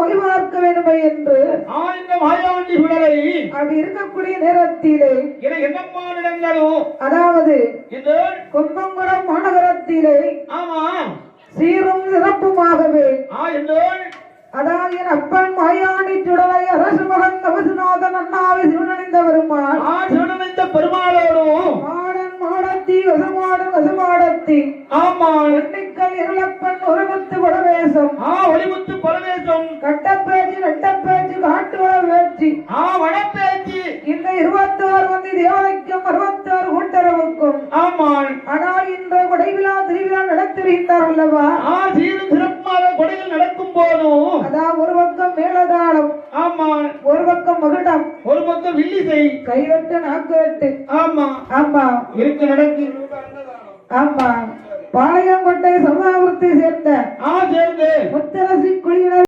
வழிபார்க்க வேண்டும் என்று இந்த மாயாண்டி சுடரை அப்படி இருக்கக்கூடிய நேரத்திலே என்னம்மா நடந்தாலும் அதாவது இந்த கும்பங்குளம் மாநகரத்திலே ஆமா சீரும் சிறப்புமாகவே அதாவது என் அப்பன் மாயாண்டி சுடரை அரசு மகன் தவசுநாதன் அண்ணாவை சிவனடைந்த பெருமாள் சிவனடைந்த பெருமாளோடும் மாடன் மாடத்தி வசமாடத்தி ஆமா எண்ணிக்கல் இருளப்பன் ஒருமுத்து படவேசம் ஒளிமுத்து பரவேசம் கட்டப்பேச்சு நட்டப்பேச்சு காட்டு வளப்பேச்சு வடப்பேச்சு இந்த 26 வந்து தேவதைக்கும் 66 கூட்டரவுக்கும் ஆமாள் ஆனால் இன்று கொடைவிழா திருவிழா நடத்திருந்தார் அல்லவா சீரும் சிறப்பாக கொடைகள் நடக்கும் போதும் அதான் ஒரு பக்கம் மேலதாளம் ஆமா ஒரு பக்கம் மகுடம் ஒரு பக்கம் வில்லிசை கைவெட்டு நாக்கு வெட்டு ஆமா ஆமா இருக்கு நடக்கு ஆமா பாளையங்கோட்டை சமாபுரத்தை சேர்ந்த சேர்ந்து முத்தரசி குழியினர்